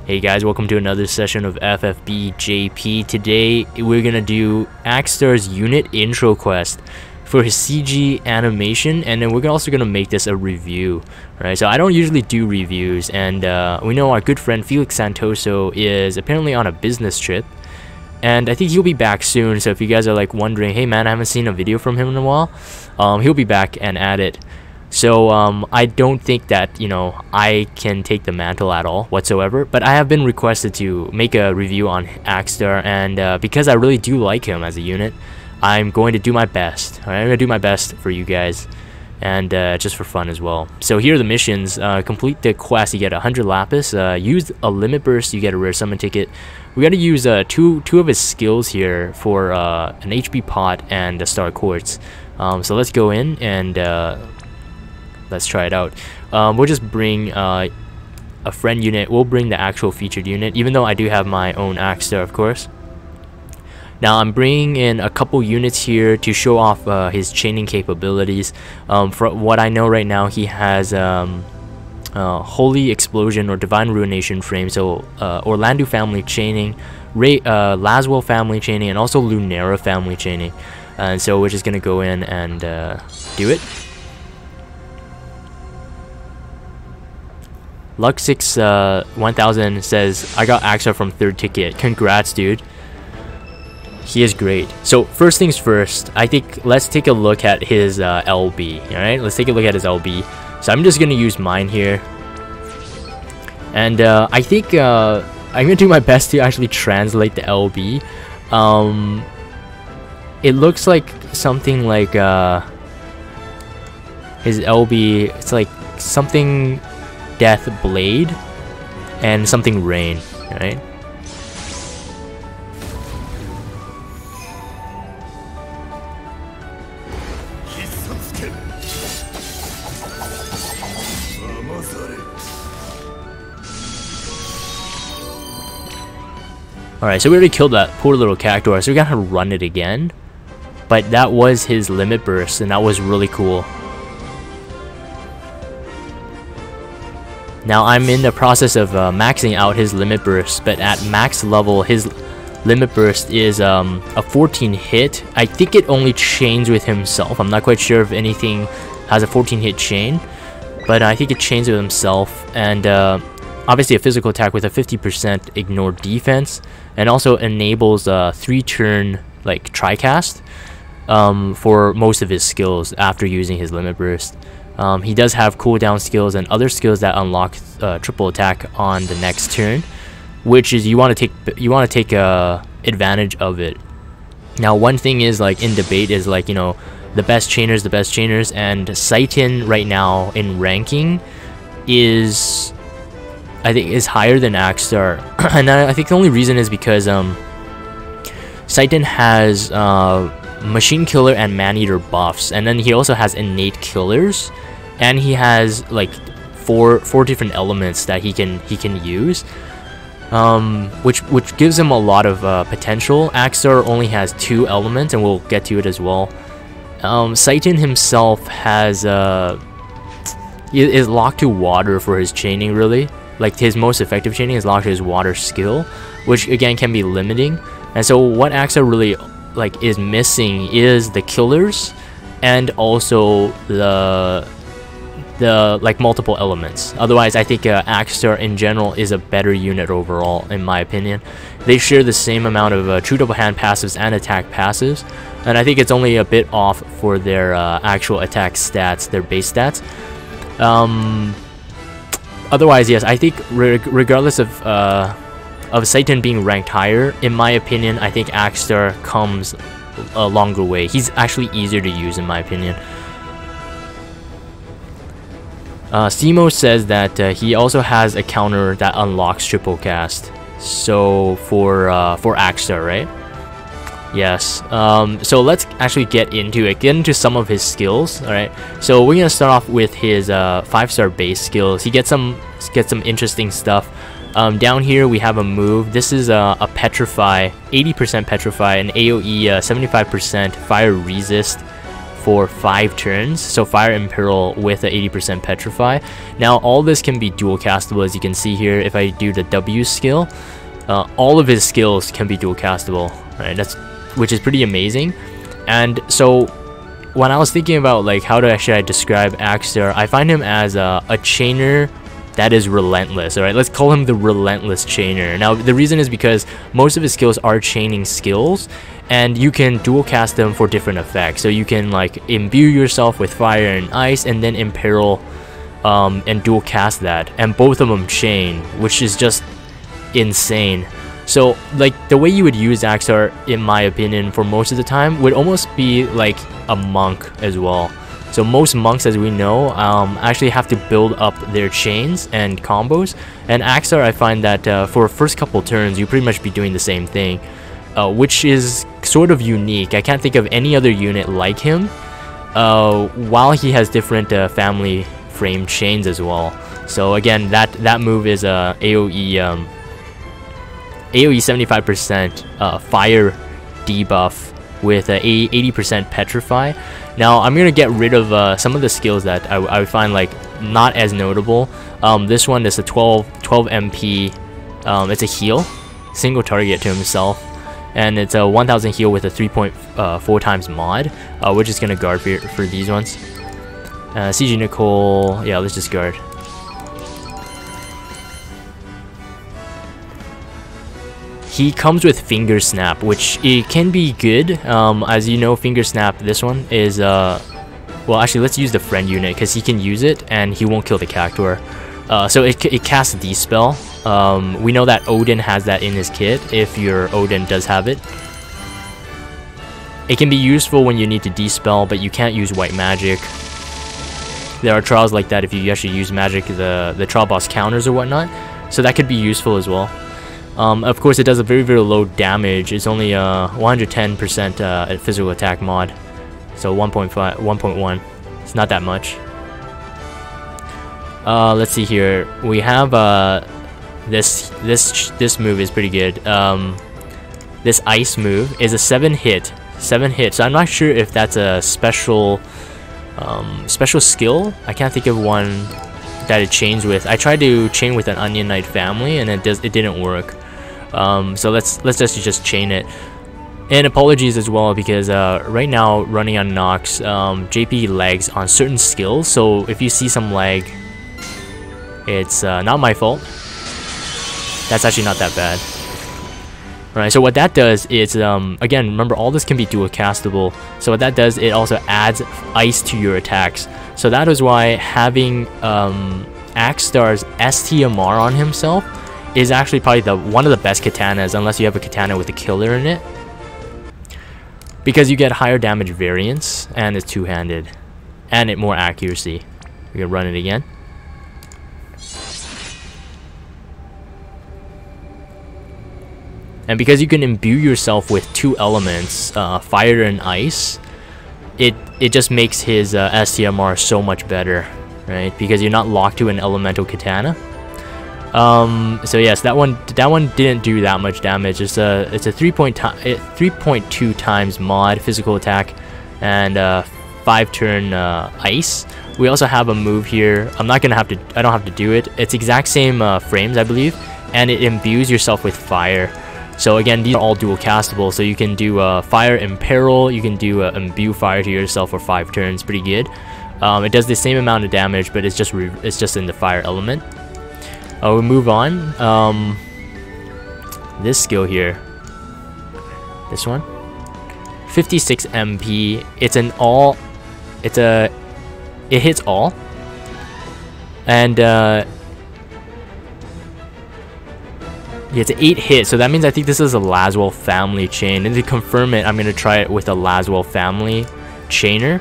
Hey guys, welcome to another session of FFBE JP. Today we're gonna do Akstar's unit intro quest for his CG animation, and then we're also gonna make this a review. Right, so I don't usually do reviews, and we know our good friend Felix Santoso is apparently on a business trip, and I think he'll be back soon. So if you guys are like wondering, hey man, I haven't seen a video from him in a while, he'll be back and at it. So I don't think that, you know, I can take the mantle at all whatsoever, but I have been requested to make a review on Akstar, and because I really do like him as a unit, I'm going to do my best. All right, I'm going to do my best for you guys, and just for fun as well. So here are the missions. Complete the quest, you get 100 lapis. Use a limit burst, you get a rare summon ticket. We got to use two of his skills here for an HP pot and a star quartz. So let's go in and let's try it out. We'll just bring a friend unit. We'll bring the actual featured unit, even though I do have my own Akstar, of course. Now I'm bringing in a couple units here to show off his chaining capabilities. From what I know right now, he has Holy Explosion or Divine Ruination frame, so Orlando family chaining, Laswell family chaining, and also Lunera family chaining. And so we're just gonna go in and do it. Lux6 1000 says, I got Akstar from 3rd ticket. Congrats, dude. He is great. So first things first, I think let's take a look at his LB. Alright, let's take a look at his LB. So I'm just going to use mine here. And I think I'm going to do my best to actually translate the LB. It looks like something like his LB, it's like something Death Blade and something Rain, right? Alright, so we already killed that poor little cactuar, so we gotta run it again. But that was his limit burst, and that was really cool. Now I'm in the process of maxing out his limit burst, but at max level his limit burst is a 14 hit. I think it only chains with himself. I'm not quite sure if anything has a 14 hit chain, but I think it chains with himself, and obviously a physical attack with a 50% ignore defense, and also enables 3-turn like tri-cast for most of his skills after using his limit burst. He does have cooldown skills and other skills that unlock triple attack on the next turn, which is you want to take advantage of it. Now, one thing is like in debate is like, you know, the best chainers, and Saitin right now in ranking is, I think, is higher than Akstar, and I think the only reason is because Saitin has Machine Killer and Man-Eater buffs, and then he also has innate killers, and he has like four different elements that he can use, which gives him a lot of potential. Akstar only has 2 elements, and we'll get to it as well. Saitin himself has is locked to water for his chaining, really. Like his most effective chaining is locked to his water skill, which again can be limiting. And so what Akstar really like is missing is the killers, and also the like multiple elements. Otherwise, I think Akstar in general is a better unit overall, in my opinion. They share the same amount of true double hand passives and attack passives, and I think it's only a bit off for their actual attack stats, their base stats. Otherwise, yes, I think regardless of Saitin being ranked higher, in my opinion, I think Akstar comes a longer way. He's actually easier to use, in my opinion. Simo says that he also has a counter that unlocks triple cast. So for Akstar, right? Yes. So let's actually get into some of his skills. All right. So we're gonna start off with his 5-star base skills. He gets some interesting stuff. Down here we have a move. This is a Petrify, 80% Petrify, an AoE 75% Fire Resist for 5 turns, so Fire Imperil with a 80% Petrify. Now all this can be dual castable, as you can see here. If I do the W skill, all of his skills can be dual castable, right? Which is pretty amazing. And so when I was thinking about like how should I describe Akstar, I find him as a chainer that is relentless. All right, let's call him the relentless chainer. Now the reason is because most of his skills are chaining skills, and you can dual cast them for different effects. So you can like imbue yourself with fire and ice, and then imperil and dual cast that, and both of them chain, which is just insane. So like the way you would use Akstar, in my opinion, for most of the time would almost be like a monk as well. So most monks, as we know, actually have to build up their chains and combos, and Akstar, I find that for first couple turns you pretty much be doing the same thing, which is sort of unique. I can't think of any other unit like him, while he has different family frame chains as well. So again, that move is AoE 75% fire debuff with 80% Petrify. Now I'm gonna get rid of some of the skills that I would find like not as notable. This one is a 12 MP. It's a heal, single target to himself, and it's a 1000 heal with a 3.4 times mod. We're just gonna guard for these ones. CG Nicole, yeah, let's just guard. He comes with Finger Snap, which it can be good. As you know, Finger Snap, this one is well, actually let's use the friend unit because he can use it and he won't kill the Cactuar. So it casts Dispel. We know that Odin has that in his kit, if your Odin does have it. It can be useful when you need to Dispel, but you can't use White Magic. There are trials like that if you actually use magic, the trial boss counters or whatnot, so that could be useful as well. Of course, it does a very low damage. It's only 110% physical attack mod, so 1.1. It's not that much. Let's see here. We have this move is pretty good. This ice move is a 7 hit. So I'm not sure if that's a special skill. I can't think of one that it chains with. I tried to chain with an Onion Knight family and it didn't work. So let's just chain it. And apologies as well, because right now running on Nox, JP lags on certain skills, so if you see some lag, it's not my fault. That's actually not that bad. Alright, so what that does is, again, remember all this can be dual castable, so what that does, it also adds ice to your attacks. So that is why having Akstar's STMR on himself is actually probably one of the best katanas, unless you have a katana with a killer in it, because you get higher damage variance and it's two-handed and it more accuracy. We're gonna run it again. And because you can imbue yourself with 2 elements, fire and ice, it just makes his STMR so much better, right? Because you're not locked to an elemental katana. So yes, that one didn't do that much damage. It's a 3.2 times mod physical attack and 5-turn ice. We also have a move here. I don't have to do it. It's exact same frames, I believe, and it imbues yourself with fire. So again, these are all dual castable. So you can do fire imperil. You can do imbue fire to yourself for 5 turns. Pretty good. It does the same amount of damage, but it's just in the fire element. We move on. This skill here, this one, 56 MP. It hits all, and yeah, it's an 8 hit. So that means I think this is a Laswell family chain. And to confirm it, I'm gonna try it with a Laswell family chainer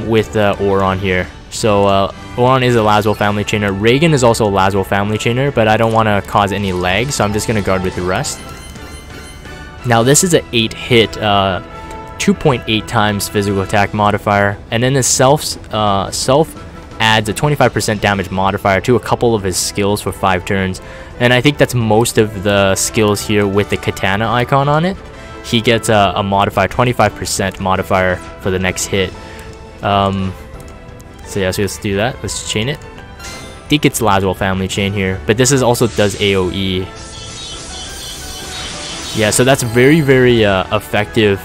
with Oron here. So Oron is a Laswell family chainer. Reagan is also a Laswell family chainer, but I don't want to cause any lag, so I'm just going to guard with the rest. Now this is an 8 hit, 2.8 times physical attack modifier, and then the self adds a 25% damage modifier to a couple of his skills for 5 turns. And I think that's most of the skills here with the katana icon on it. he gets a modifier, 25% modifier for the next hit. So yeah, so let's do that. Let's chain it. I think it's Laswell family chain here, but this is also does AoE. Yeah, so that's very, very effective.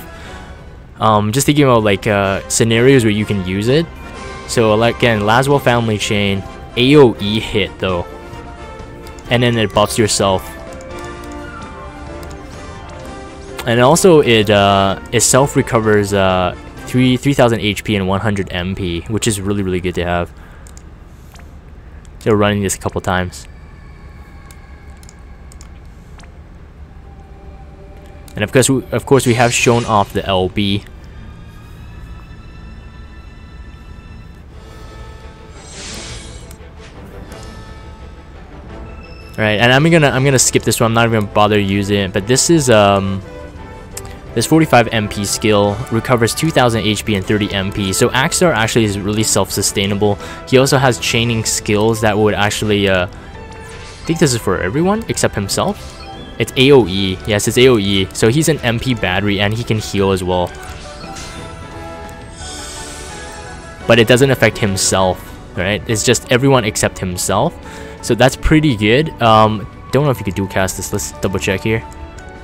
Just thinking about like scenarios where you can use it. So like, again, Laswell family chain, AoE hit though, and then it buffs yourself. And also it self recovers 3000 HP and 100 MP, which is really, really good to have. So running this a couple times. And of course we have shown off the LB. Alright, and I'm gonna skip this one. I'm not even gonna bother using it, but this is this 45 MP skill recovers 2000 HP and 30 MP. So Akstar actually is really self-sustainable. He also has chaining skills that would actually I think this is for everyone except himself. It's AoE. Yes, it's AoE. So he's an MP battery and he can heal as well. But it doesn't affect himself, right? It's just everyone except himself. So that's pretty good. Don't know if you could dual cast this. Let's double check here.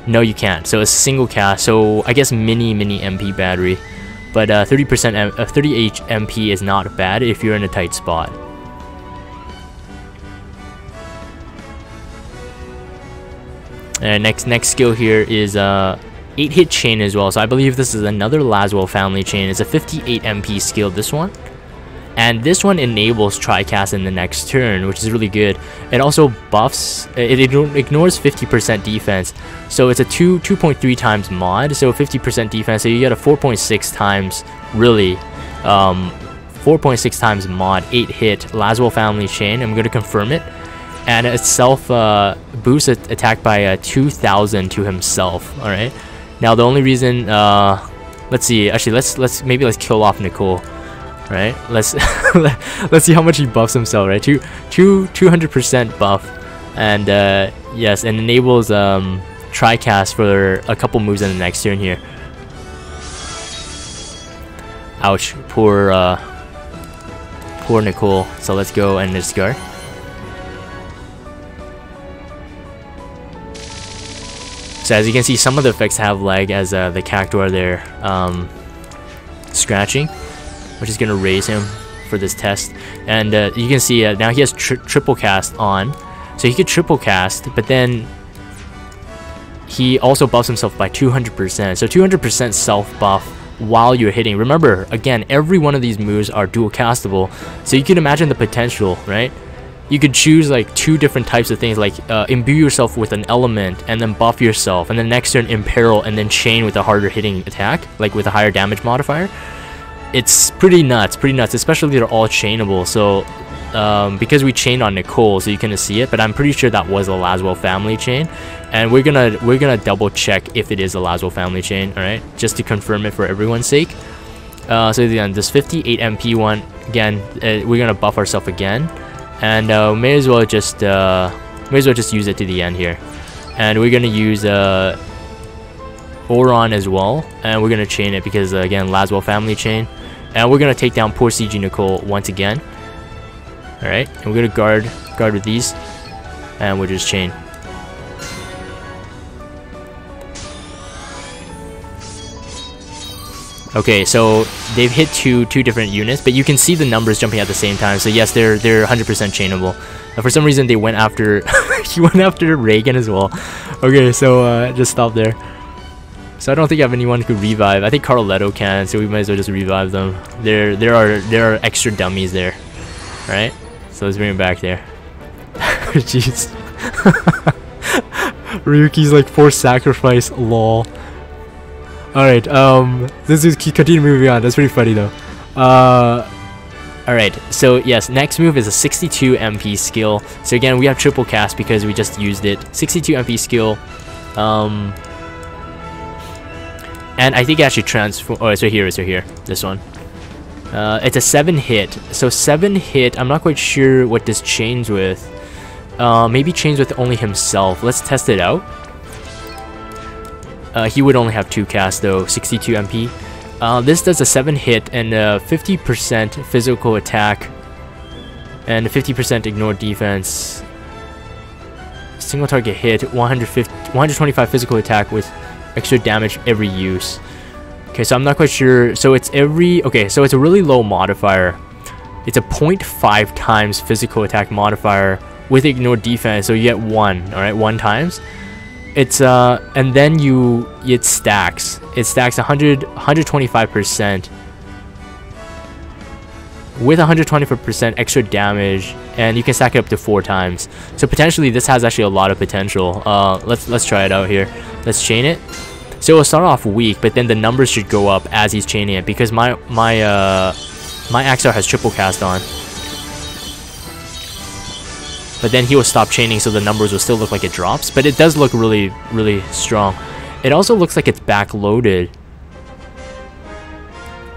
No, you can't. So it's single cast. So I guess mini MP battery. But 30 MP is not bad if you're in a tight spot. And next skill here is 8-hit chain as well. So I believe this is another Laswell family chain. It's a 58 MP skill, this one. And this one enables Tricast in the next turn, which is really good. It also buffs, it ignores 50% defense. So it's a 2.3 times mod, so 50% defense. So you get a 4.6 times, really, 4.6 times mod, 8-hit Laswell family chain. I'm going to confirm it. And itself boosts attack by 2000 to himself. All right. Now the only reason, let's see. Actually, let's kill off Nicole. Right. Let's let's see how much he buffs himself. Right. 200% buff, and yes, and enables Tricast for a couple moves in the next turn here. Ouch. Poor Nicole. So let's go and discard. So as you can see, some of the effects have lag as the Cactuar there scratching, which is going to raise him for this test. And you can see now he has triple cast on, so he could triple cast, but then he also buffs himself by 200%. So 200% self buff while you're hitting. Remember, again, every one of these moves are dual castable, so you can imagine the potential, right? You could choose like 2 different types of things, like imbue yourself with an element and then buff yourself, and then next turn imperil and then chain with a harder hitting attack, like with a higher damage modifier. It's pretty nuts, especially they're all chainable. So because we chained on Nicole, so you can see it, but I'm pretty sure that was a Laswell family chain, and we're gonna double check if it is a Laswell family chain. All right, just to confirm it for everyone's sake. So again, this 58 MP one, again, we're gonna buff ourselves again. And may as well just use it to the end here, and we're gonna use Oron as well, and we're gonna chain it because again, Laswell family chain, and we're gonna take down poor CG Nicole once again. All right, and we're gonna guard with these, and we'll just chain. Okay, so they've hit two different units, but you can see the numbers jumping at the same time. So yes, they're 100% chainable. And for some reason, they went after he went after Reagan as well. Okay, so just stop there. So I don't think I have anyone who could revive. I think Carletto can, so we might as well just revive them. There are extra dummies there, right? So let's bring him back there. Jeez. Ryuki's like forced sacrifice, lol. Alright, this is continue moving on. That's pretty funny though. Alright, so yes, next move is a 62 MP skill. So again, we have triple cast because we just used it. 62 MP skill. And I think it actually transform. Oh, it's right here. It's right here. This one. It's a 7-hit. So 7-hit. I'm not quite sure what this chains with. Maybe chains with only himself. Let's test it out. He would only have 2 casts though, 62 MP. This does a 7 hit and 50% physical attack and 50% ignore defense. Single target hit, 125 physical attack with extra damage every use. Okay, so I'm not quite sure. So it's so it's a really low modifier. It's a 0.5 times physical attack modifier with ignore defense, so you get 1, alright, 1 times. It's and then it stacks. It stacks 125% with 125% extra damage, and you can stack it up to 4 times. So potentially this has actually a lot of potential. Let's try it out here. Let's chain it. So it'll start off weak, but then the numbers should go up as he's chaining it, because my Akstar has triple cast on. But then he will stop chaining, so the numbers will still look like it drops, but it does look really, really strong. It also looks like it's backloaded.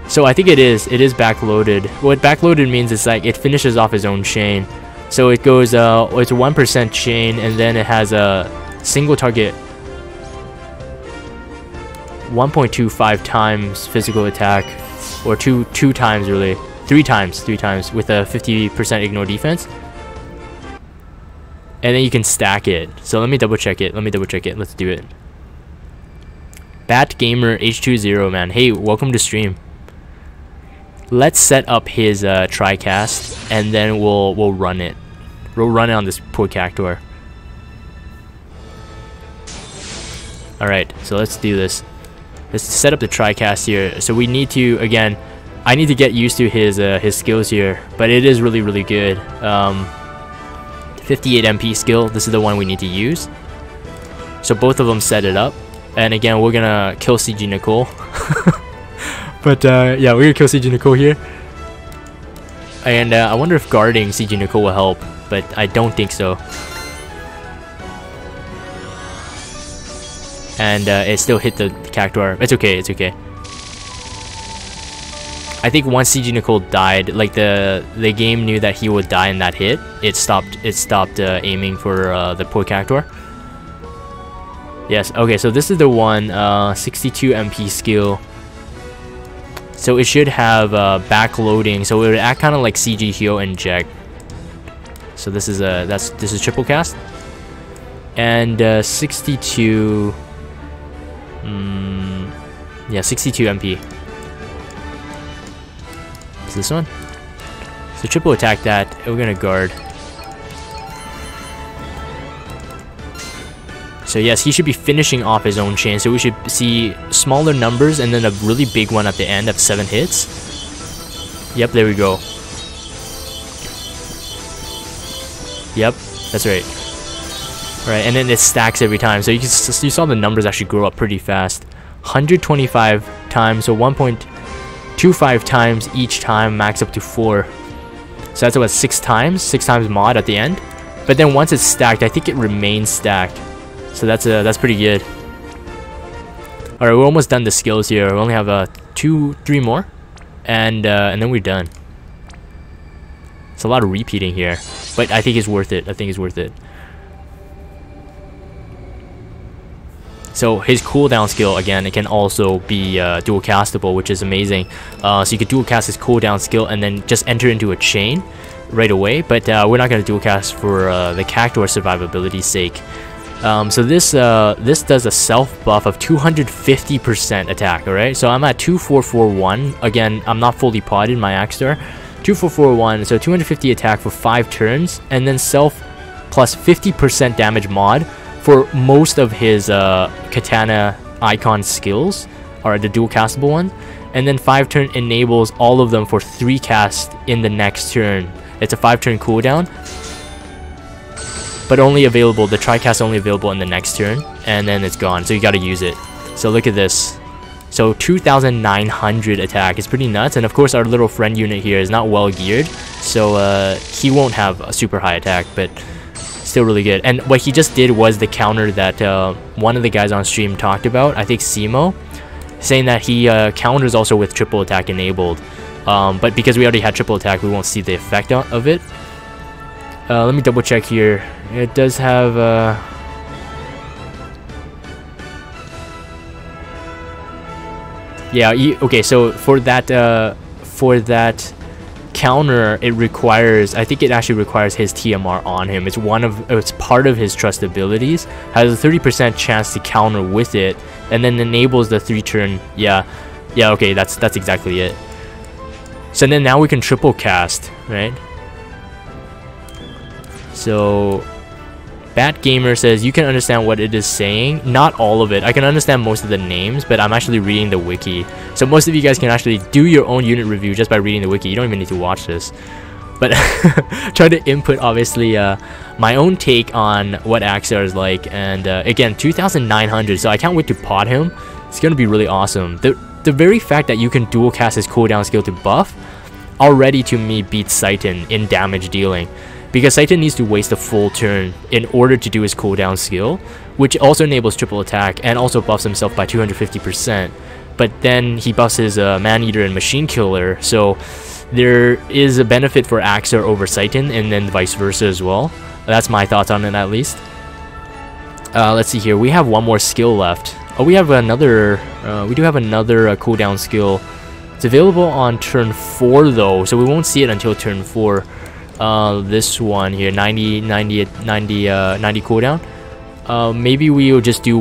So I think it is backloaded. What backloaded means is like it finishes off his own chain. So it goes, it's a 1% chain, and then it has a single target 1.25 times physical attack, or two times really, 3 times with a 50% ignore defense. And then you can stack it. So let me double check it. Let's do it. Bat Gamer H20, man. Hey, welcome to stream. Let's set up his TriCast, and then we'll run it. We'll run it on this poor Cactuar. Alright, so let's do this. Let's set up the TriCast here. So we need to, again, I need to get used to his skills here, but it is really, really good. 58 MP skill, this is the one we need to use. So both of them set it up. And again, we're gonna kill CG Nicole. But yeah, we're gonna kill CG Nicole here. And I wonder if guarding CG Nicole will help, but I don't think so. And it still hit the Cactuar. It's okay, it's okay. I think once CG Nicole died, like the game knew that he would die in that hit. It stopped aiming for the poor Cactuar. Yes, okay, so this is the one, 62 MP skill. So it should have backloading, so it would act kind of like CG Hyo Inject. So this is triple cast, and 62. Yeah, 62 MP. Is this one? So triple attack that. We're gonna guard. So yes, he should be finishing off his own chain. So we should see smaller numbers and then a really big one at the end of 7 hits. Yep, there we go. Yep, that's right. Right, and then it stacks every time. So you saw the numbers actually grow up pretty fast. 125 times, so 1.25 times each time, max up to 4. So that's about 6 times mod at the end. But then once it's stacked, I think it remains stacked. So that's pretty good. All right, we're almost done the skills here. We only have 2-3 more, and then we're done. It's a lot of repeating here, but I think it's worth it. So his cooldown skill, again, it can also be dual castable, which is amazing. So you could dual cast his cooldown skill and then just enter into a chain right away. But we're not going to dual cast for the Cactuar survivability's sake. So this does a self buff of 250% attack. All right, so I'm at 2441. Again, I'm not fully potted my Akstar. 2441, so 250 attack for 5 turns, and then self plus 50% damage mod for most of his katana icon skills, or the dual castable one, and then 5 turn enables all of them for 3 casts in the next turn. It's a 5 turn cooldown, but only available, the TriCast only available in the next turn, and then it's gone, so you gotta use it. So look at this. So 2,900 attack is pretty nuts, and of course our little friend unit here is not well geared, so he won't have a super high attack, but still really good. And what he just did was the counter that one of the guys on stream talked about, I think Simo, saying that he counters also with triple attack enabled. But because we already had triple attack, we won't see the effect of it. Let me double check here. It does have Yeah, okay, so for that counter, it requires, I think it actually requires his TMR on him. It's part of his trust abilities. Has a 30% chance to counter with it, and then enables the 3-turn. Yeah, okay, that's exactly it. So then now we can triple cast, right? So Bat Gamer says you can understand what it is saying. Not all of it. I can understand most of the names, but I'm actually reading the wiki. So most of you guys can actually do your own unit review just by reading the wiki. You don't even need to watch this. But try to input, obviously, my own take on what Akstar is like. And again, 2,900. So I can't wait to pot him. It's going to be really awesome. The very fact that you can dual cast his cooldown skill to buff already, to me, beats Saiton in damage dealing. Because Saiton needs to waste a full turn in order to do his cooldown skill, which also enables triple attack and also buffs himself by 250%. But then he buffs his Man-Eater and Machine Killer, so there is a benefit for Akstar over Saiton, and then vice versa as well. That's my thoughts on it, at least. Let's see here. We have one more skill left. Oh, we have another. We do have another cooldown skill. It's available on turn 4 though, so we won't see it until turn 4. This one here, 90 cooldown. Maybe we will just do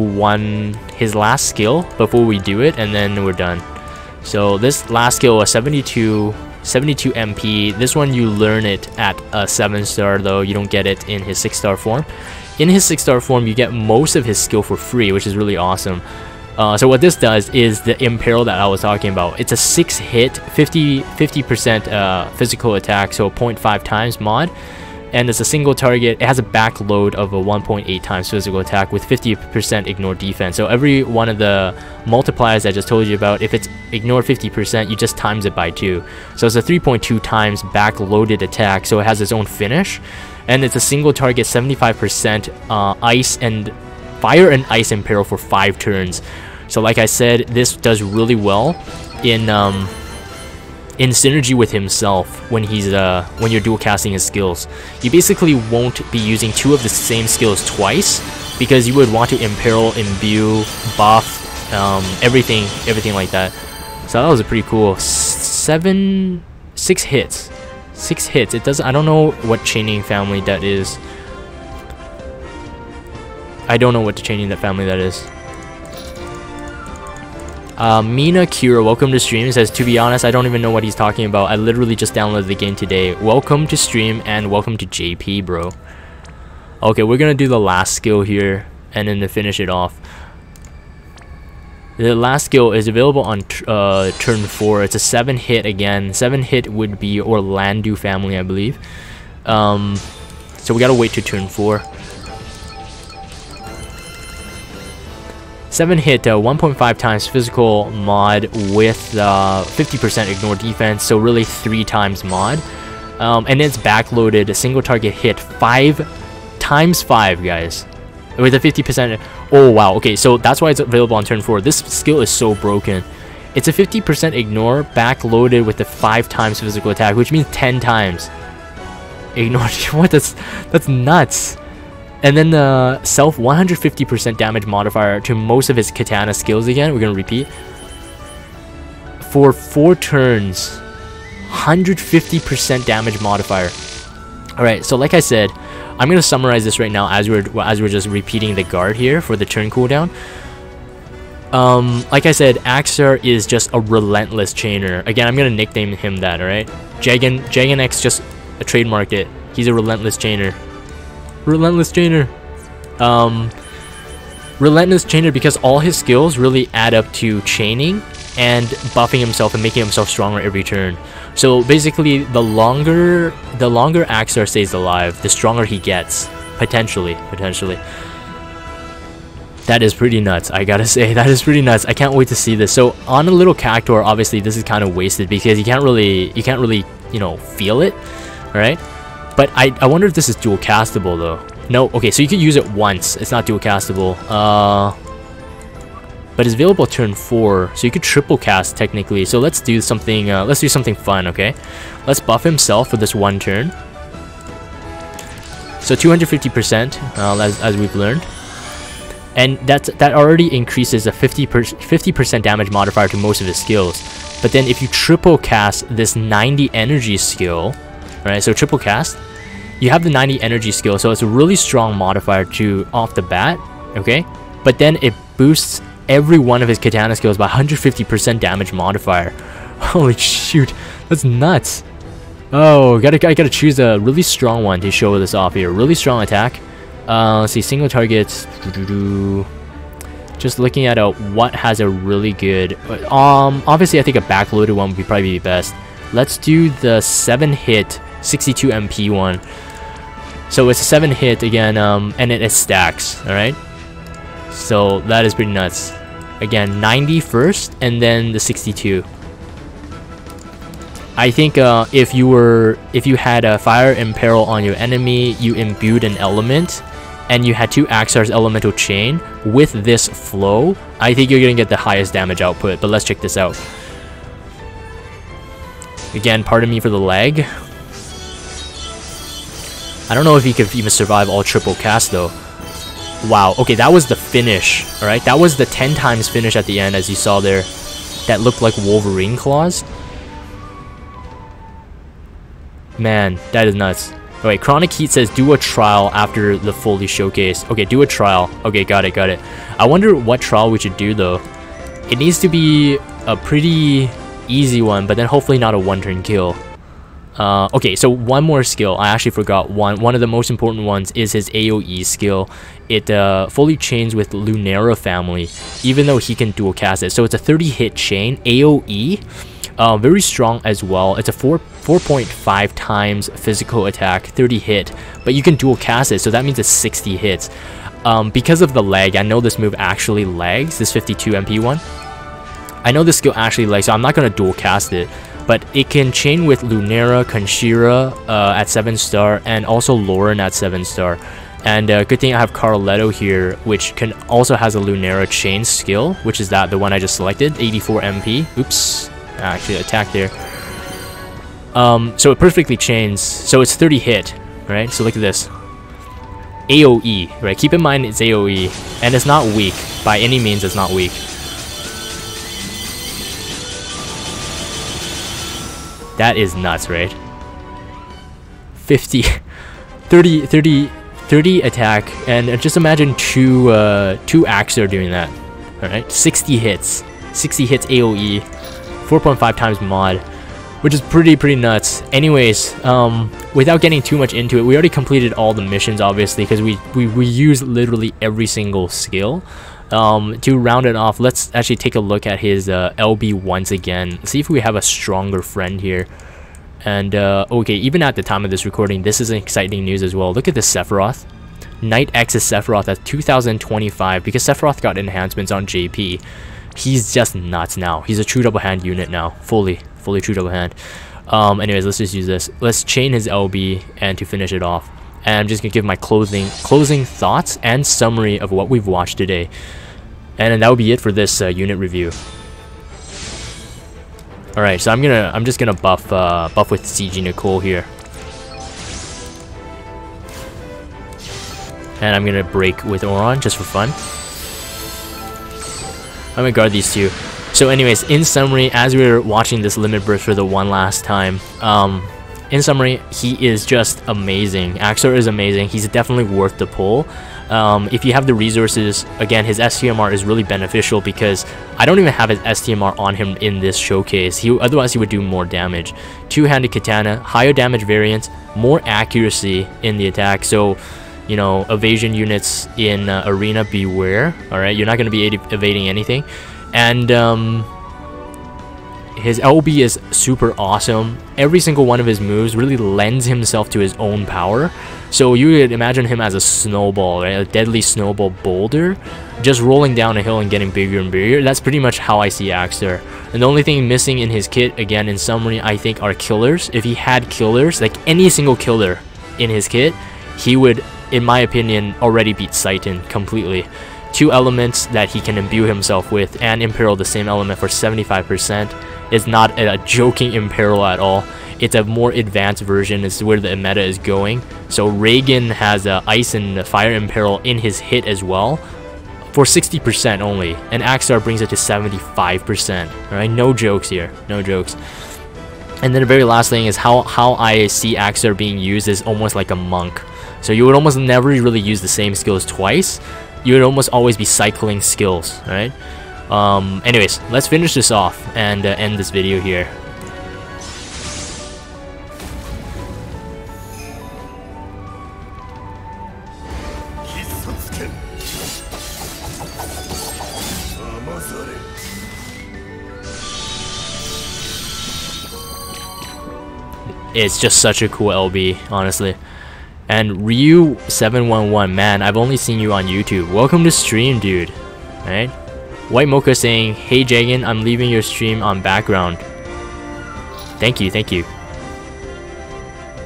his last skill before we do it, and then we're done. So this last skill was 72 MP. This one you learn it at a 7-star though. You don't get it in his 6-star form. In his 6-star form, you get most of his skill for free, which is really awesome. So what this does is the imperil that I was talking about. It's a 6-hit, 50% physical attack, so 0.5 times mod, and it's a single target. It has a backload of a 1.8 times physical attack with 50% ignore defense. So every one of the multipliers I just told you about, if it's ignore 50%, you just times it by 2. So it's a 3.2 times backloaded attack. So it has its own finish, and it's a single target 75% ice and fire and ice imperil for 5 turns. So like I said, this does really well in synergy with himself when you're dual casting his skills. You basically won't be using 2 of the same skills twice, because you would want to imperil, imbue, buff, everything like that. So that was a pretty cool 6 hits. 6 hits. It does. I don't know what chaining family that is. I don't know what chaining that family that is. Mina Kira, welcome to stream, says, to be honest, I don't even know what he's talking about. I literally just downloaded the game today. Welcome to stream, and welcome to JP, bro. Okay, we're gonna do the last skill here, and then to finish it off. The last skill is available on turn 4. It's a 7-hit again. 7-hit would be Orlando family, I believe. So we gotta wait to turn 4. 7-hit, 1.5 times physical mod with 50% ignore defense, so really 3 times mod. And it's backloaded, a single target hit 5 times 5, guys, with a 50%. Oh wow, okay, so that's why it's available on turn 4. This skill is so broken. It's a 50% ignore backloaded with the 5 times physical attack, which means 10 times ignore. What? That's nuts. And then the self 150% damage modifier to most of his katana skills again. We're gonna repeat. For 4 turns, 150% damage modifier. Alright, so like I said, I'm gonna summarize this right now as we're just repeating the guard here for the turn cooldown. Like I said, Akstar is just a relentless chainer. Again, I'm gonna nickname him that, alright? Jagan X just trademarked it. He's a relentless chainer. Relentless chainer. Relentless chainer because all his skills really add up to chaining and buffing himself and making himself stronger every turn. So basically, the longer Akstar stays alive, the stronger he gets. Potentially. That is pretty nuts. I gotta say, that is pretty nuts. I can't wait to see this. So on a little Cactuar, obviously this is kind of wasted because you can't really, you know, feel it, right? But I wonder if this is dual castable though. No, okay, so you could use it once. It's not dual castable. But it's available turn 4, so you could triple cast technically. So let's do something. Let's do something fun. Okay, let's buff himself for this 1 turn. So 250%, as we've learned. and that already increases a 50% damage modifier to most of his skills. But then if you triple cast this 90 energy skill, right, so triple cast, you have the 90 energy skill, so it's a really strong modifier to off the bat, okay? But then it boosts every one of his katana skills by 150% damage modifier. Holy shoot, that's nuts. Oh, I gotta choose a really strong one to show this off here. Really strong attack. Let's see, single targets. Just looking at what has a really good. Obviously, I think a backloaded one would probably be best. Let's do the 7-hit 62 MP one. So it's a 7-hit again, and it stacks. All right. So that is pretty nuts. Again, 90 first, and then the 62. I think if you had a fire and peril on your enemy, you imbued an element, and you had 2 Akstar's elemental chain with this flow, I think you're gonna get the highest damage output. But let's check this out. Again, pardon me for the lag. I don't know if he could even survive all triple cast though. Wow, okay, that was the finish. Alright, that was the 10 times finish at the end, as you saw there. That looked like Wolverine claws. Man, that is nuts. Alright, Chronic Heat says do a trial after the fully showcase. Okay, do a trial. Okay, got it. I wonder what trial we should do though. It needs to be a pretty easy one, but then hopefully not a one-turn kill. Okay, so one more skill. I actually forgot one. One of the most important ones is his Aoe skill. It fully chains with Lunera family, even though he can dual cast it. So it's a 30-hit chain. Aoe, very strong as well. It's a 4.5 times physical attack, 30 hit, but you can dual cast it, so that means it's 60 hits. Because of the lag, I know this move actually lags, this 52 MP one. I know this skill actually lags, so I'm not going to dual cast it. But it can chain with Lunera, Kanshira at 7-star, and also Lauren at 7-star. And good thing I have Carletto here, which can also has a Lunera chain skill, which is the one I just selected, 84 MP. Oops, actually attack there. So it perfectly chains. So it's 30 hit, right? So look at this. Aoe, right? Keep in mind it's Aoe, and it's not weak. By any means, it's not weak. That is nuts, right? 30 attack, and just imagine two Akstar doing that. All right, 60 hits AOE, 4.5 times mod, which is pretty nuts. Anyways, without getting too much into it, we already completed all the missions, obviously, because we used literally every single skill. To round it off, let's actually take a look at his LB once again, see if we have a stronger friend here. And okay, even at the time of this recording, this is exciting news as well. Look at this Sephiroth. Knight X's Sephiroth at 2025, because Sephiroth got enhancements on JP. He's just nuts now. He's a true double hand unit now, fully true double hand. Anyways, let's just use this. Let's chain his LB and to finish it off. And I'm just gonna give my closing thoughts and summary of what we've watched today, and then that will be it for this unit review. All right, so I'm just gonna buff with CG Nicole here, and I'm gonna break with Oron just for fun. I'm gonna guard these two. So, anyways, in summary, as we were watching this limit burst for the one last time, in summary, he is just amazing. Akstar is amazing. He's definitely worth the pull. If you have the resources, again, his STMR is really beneficial because I don't even have his STMR on him in this showcase. Otherwise, he would do more damage. Two-handed katana, higher damage variance, more accuracy in the attack. So, you know, evasion units in arena, beware. All right, you're not going to be evading anything. And his LB is super awesome. Every single one of his moves really lends himself to his own power. So you could imagine him as a snowball, right? A deadly snowball boulder, just rolling down a hill and getting bigger and bigger. That's pretty much how I see Akstar. And the only thing missing in his kit, again, in summary, I think are killers. If he had killers, like any single killer in his kit, he would, in my opinion, already beat Saiton completely. 2 elements that he can imbue himself with, and imperil the same element for 75%. Is not a joking imperil at all. It's a more advanced version. It's where the meta is going. So Reagan has ice and fire imperil in his hit as well for 60% only, and Akstar brings it to 75%. Alright, no jokes here, no jokes. And then the very last thing is how I see Akstar being used is almost like a monk. So you would almost never really use the same skills twice. You would almost always be cycling skills, right? Anyways, let's finish this off and end this video here. It's just such a cool LB, honestly. And reivew711, man, I've only seen you on YouTube. Welcome to stream, dude. Right? White Mocha saying, hey Jagan, I'm leaving your stream on background. Thank you, thank you.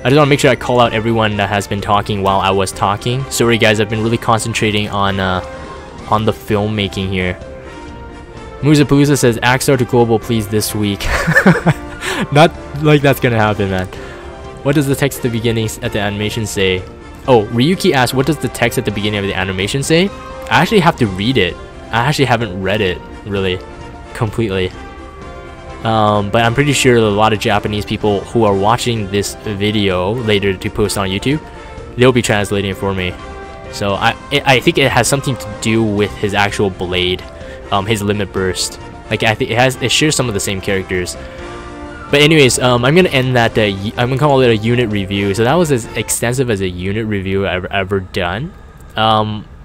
I just want to make sure I call out everyone that has been talking while I was talking. Sorry guys, I've been really concentrating on the filmmaking here. Moozapalooza says, Akstar to global please this week. Not like that's gonna happen, man. What does the text at the beginning at the animation say? Oh, Ryuki asked, what does the text at the beginning of the animation say? I actually have to read it. I actually haven't read it, really, completely. But I'm pretty sure a lot of Japanese people who are watching this video later to post on YouTube, they'll be translating it for me. So I think it has something to do with his actual blade, his limit burst. Like I think it shares some of the same characters. But anyways, I'm gonna end that. I'm gonna call it a unit review. So that was as extensive as a unit review I've ever done.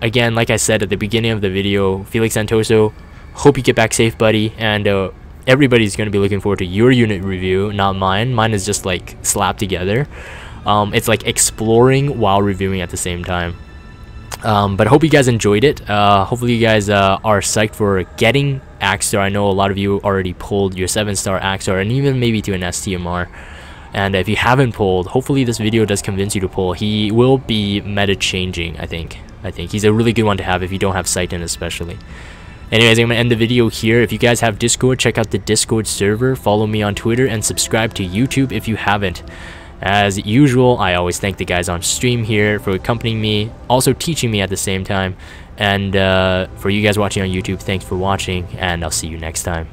Again, like I said at the beginning of the video, Felix Santoso, hope you get back safe, buddy. And everybody's gonna be looking forward to your unit review, not mine. Mine is just like slapped together. It's like exploring while reviewing at the same time. But I hope you guys enjoyed it. Hopefully you guys are psyched for getting Akstar. I know a lot of you already pulled your 7-star Akstar and even maybe to an STMR. And if you haven't pulled, hopefully this video does convince you to pull. He will be meta changing, I think. He's a really good one to have if you don't have sight in, especially. Anyways, I'm gonna end the video here. If you guys have Discord, check out the Discord server, follow me on Twitter, and subscribe to YouTube if you haven't. As usual, I always thank the guys on stream here for accompanying me, also teaching me at the same time. And for you guys watching on YouTube, thanks for watching, and I'll see you next time.